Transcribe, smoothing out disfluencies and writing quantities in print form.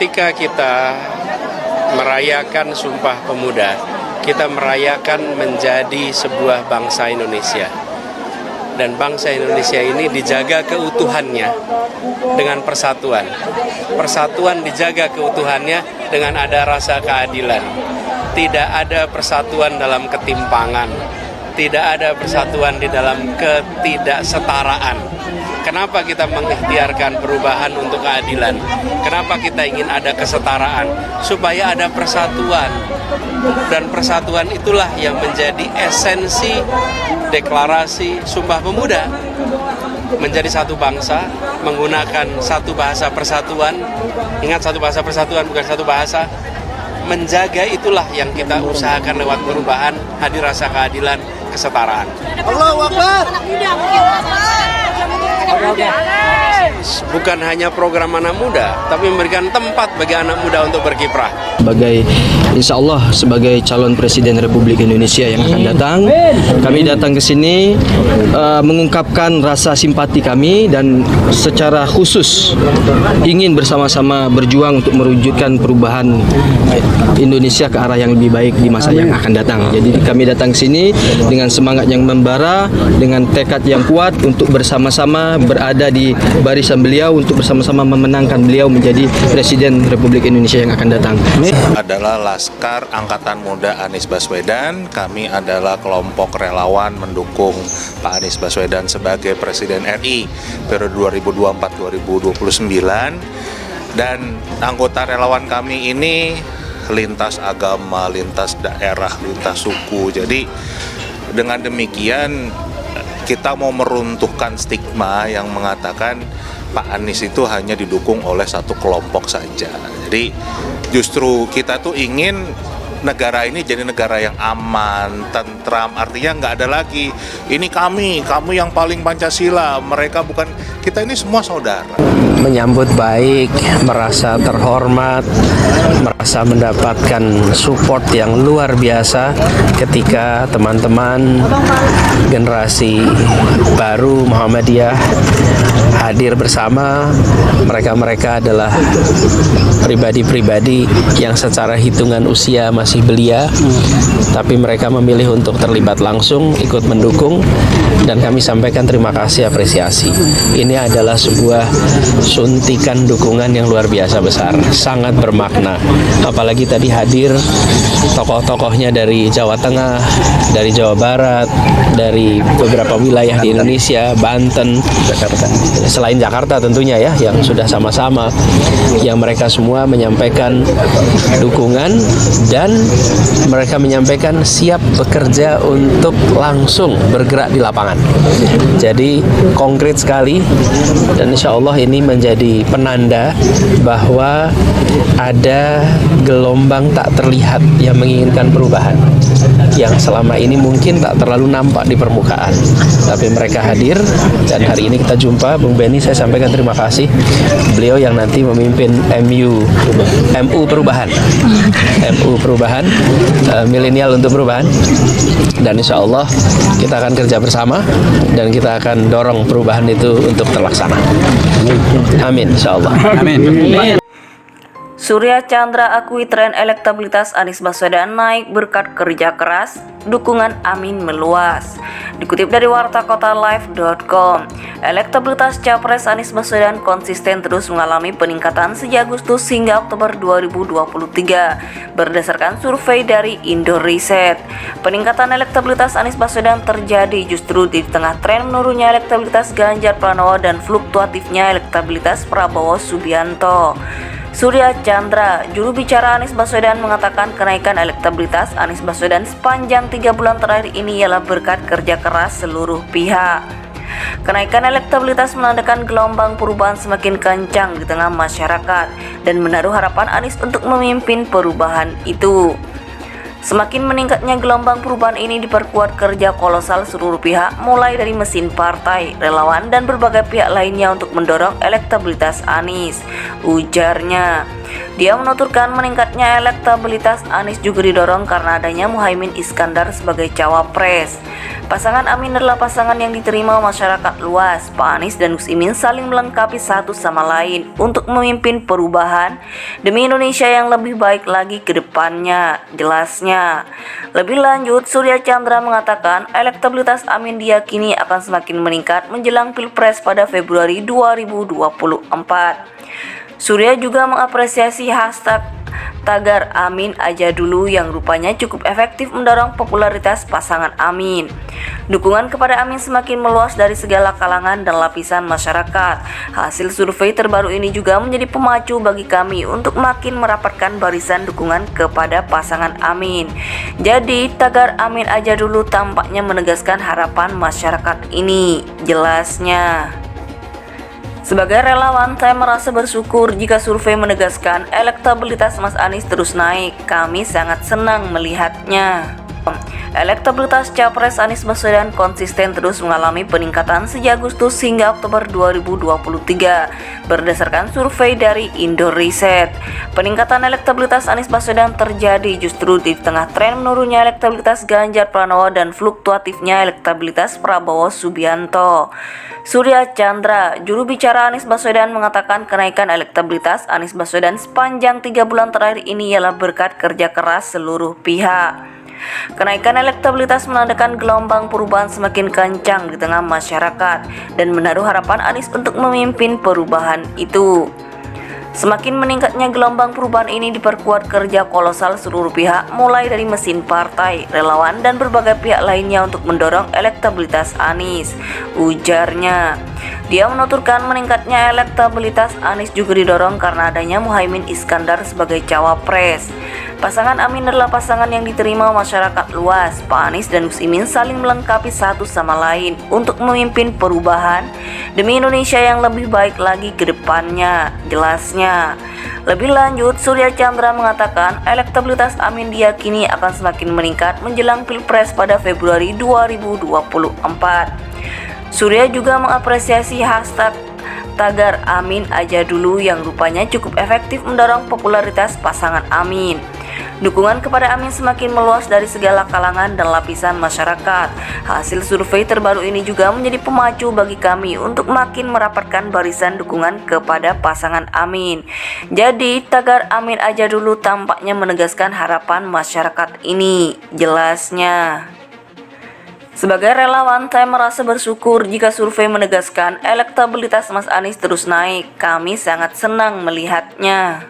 Ketika kita merayakan Sumpah Pemuda, kita merayakan menjadi sebuah bangsa Indonesia. Dan bangsa Indonesia ini dijaga keutuhannya dengan persatuan. Persatuan dijaga keutuhannya dengan ada rasa keadilan. Tidak ada persatuan dalam ketimpangan. Tidak ada persatuan di dalam ketidaksetaraan. Kenapa kita mengikhtiarkan perubahan untuk keadilan? Kenapa kita ingin ada kesetaraan? Supaya ada persatuan. Dan persatuan itulah yang menjadi esensi deklarasi Sumpah Pemuda. Menjadi satu bangsa, menggunakan satu bahasa persatuan. Ingat, satu bahasa persatuan, bukan satu bahasa. Menjaga itulah yang kita usahakan lewat perubahan, hadir rasa keadilan, kesetaraan. Allahu Akbar. Bukan hanya program anak muda, tapi memberikan tempat bagi anak muda untuk berkiprah. Insya Allah sebagai calon Presiden Republik Indonesia yang akan datang, kami datang ke sini mengungkapkan rasa simpati kami dan secara khusus ingin bersama-sama berjuang untuk mewujudkan perubahan Indonesia ke arah yang lebih baik di masa yang akan datang. Jadi kami datang ke sini dengan semangat yang membara, dengan tekad yang kuat untuk bersama-sama berada di barisan beliau untuk bersama-sama memenangkan beliau menjadi Presiden Republik Indonesia yang akan datang. Adalah Laskar Angkatan Muda Anies Baswedan. Kami adalah kelompok relawan mendukung Pak Anies Baswedan sebagai Presiden RI periode 2024-2029. Dan anggota relawan kami ini lintas agama, lintas daerah, lintas suku. Jadi dengan demikian kita mau meruntuhkan stigma yang mengatakan Pak Anies itu hanya didukung oleh satu kelompok saja. Jadi justru kita tuh ingin negara ini jadi negara yang aman, tentram. Artinya nggak ada lagi ini kami yang paling Pancasila, mereka bukan. Kita ini semua saudara. Menyambut baik, merasa terhormat, merasa mendapatkan support yang luar biasa ketika teman-teman generasi baru Muhammadiyah hadir bersama. Mereka adalah pribadi-pribadi yang secara hitungan usia masih belia, tapi mereka memilih untuk terlibat langsung, ikut mendukung, dan kami sampaikan terima kasih, apresiasi. Ini adalah sebuah suntikan dukungan yang luar biasa besar, sangat bermakna. Apalagi tadi hadir tokoh-tokohnya dari Jawa Tengah, dari Jawa Barat, dari beberapa wilayah di Indonesia, Banten, Jakarta. Selain Jakarta tentunya ya, yang sudah sama-sama, yang mereka semua menyampaikan dukungan dan mereka menyampaikan siap bekerja untuk langsung bergerak di lapangan. Jadi konkret sekali, dan insya Allah ini menjadi penanda bahwa ada gelombang tak terlihat yang menginginkan perubahan, yang selama ini mungkin tak terlalu nampak di permukaan, tapi mereka hadir. Dan hari ini kita jumpa Bung Benny, saya sampaikan terima kasih. Beliau yang nanti memimpin MU Perubahan, milenial untuk perubahan, dan insya Allah kita akan kerja bersama dan kita akan dorong perubahan itu untuk terlaksana. Amin, insya Allah. Amin. Surya Chandra akui tren elektabilitas Anies Baswedan naik berkat kerja keras, dukungan Amin meluas. Dikutip dari wartakotalive.com, elektabilitas Capres Anies Baswedan konsisten terus mengalami peningkatan sejak Agustus hingga Oktober 2023 berdasarkan survei dari Indoreset. Peningkatan elektabilitas Anies Baswedan terjadi justru di tengah tren menurunnya elektabilitas Ganjar Pranowo dan fluktuatifnya elektabilitas Prabowo Subianto. Surya Chandra, juru bicara Anies Baswedan, mengatakan kenaikan elektabilitas Anies Baswedan sepanjang 3 bulan terakhir ini ialah berkat kerja keras seluruh pihak. Kenaikan elektabilitas menandakan gelombang perubahan semakin kencang di tengah masyarakat dan menaruh harapan Anies untuk memimpin perubahan itu. Semakin meningkatnya gelombang perubahan ini diperkuat kerja kolosal seluruh pihak, mulai dari mesin partai, relawan, dan berbagai pihak lainnya untuk mendorong elektabilitas Anies, ujarnya. Dia menuturkan meningkatnya elektabilitas Anies juga didorong karena adanya Muhaimin Iskandar sebagai cawapres. Pasangan Amin adalah pasangan yang diterima masyarakat luas. Pak Anies dan Gus Imin saling melengkapi satu sama lain untuk memimpin perubahan demi Indonesia yang lebih baik lagi ke depannya, jelasnya. Lebih lanjut, Surya Chandra mengatakan elektabilitas Amin diyakini akan semakin meningkat menjelang Pilpres pada Februari 2024. Surya juga mengapresiasi hashtag tagar Amin aja dulu yang rupanya cukup efektif mendorong popularitas pasangan Amin. Dukungan kepada Amin semakin meluas dari segala kalangan dan lapisan masyarakat. Hasil survei terbaru ini juga menjadi pemacu bagi kami untuk makin merapatkan barisan dukungan kepada pasangan Amin. Jadi tagar Amin aja dulu tampaknya menegaskan harapan masyarakat ini, jelasnya. Sebagai relawan, saya merasa bersyukur jika survei menegaskan elektabilitas Mas Anies terus naik. Kami sangat senang melihatnya. Elektabilitas Capres Anies Baswedan konsisten terus mengalami peningkatan sejak Agustus hingga Oktober 2023 berdasarkan survei dari Indoreset. Peningkatan elektabilitas Anies Baswedan terjadi justru di tengah tren menurunnya elektabilitas Ganjar Pranowo dan fluktuatifnya elektabilitas Prabowo Subianto. Surya Chandra, juru bicara Anies Baswedan, mengatakan kenaikan elektabilitas Anies Baswedan sepanjang 3 bulan terakhir ini ialah berkat kerja keras seluruh pihak. Kenaikan elektabilitas menandakan gelombang perubahan semakin kencang di tengah masyarakat dan menaruh harapan Anies untuk memimpin perubahan itu. Semakin meningkatnya gelombang perubahan ini diperkuat kerja kolosal seluruh pihak, mulai dari mesin partai, relawan, dan berbagai pihak lainnya untuk mendorong elektabilitas Anies, ujarnya. Dia menuturkan meningkatnya elektabilitas Anies juga didorong karena adanya Muhaimin Iskandar sebagai cawapres. Pasangan Amin adalah pasangan yang diterima masyarakat luas. Pak Anies dan Gus Imin saling melengkapi satu sama lain untuk memimpin perubahan demi Indonesia yang lebih baik lagi ke depannya, jelasnya. Lebih lanjut, Surya Chandra mengatakan elektabilitas Amin diyakini akan semakin meningkat menjelang Pilpres pada Februari 2024. Surya juga mengapresiasi hashtag tagar Amin aja dulu yang rupanya cukup efektif mendorong popularitas pasangan Amin. Dukungan kepada Amin semakin meluas dari segala kalangan dan lapisan masyarakat. Hasil survei terbaru ini juga menjadi pemacu bagi kami untuk makin merapatkan barisan dukungan kepada pasangan Amin. Jadi tagar Amin aja dulu tampaknya menegaskan harapan masyarakat ini, jelasnya. Sebagai relawan, saya merasa bersyukur jika survei menegaskan elektabilitas Mas Anies terus naik. Kami sangat senang melihatnya.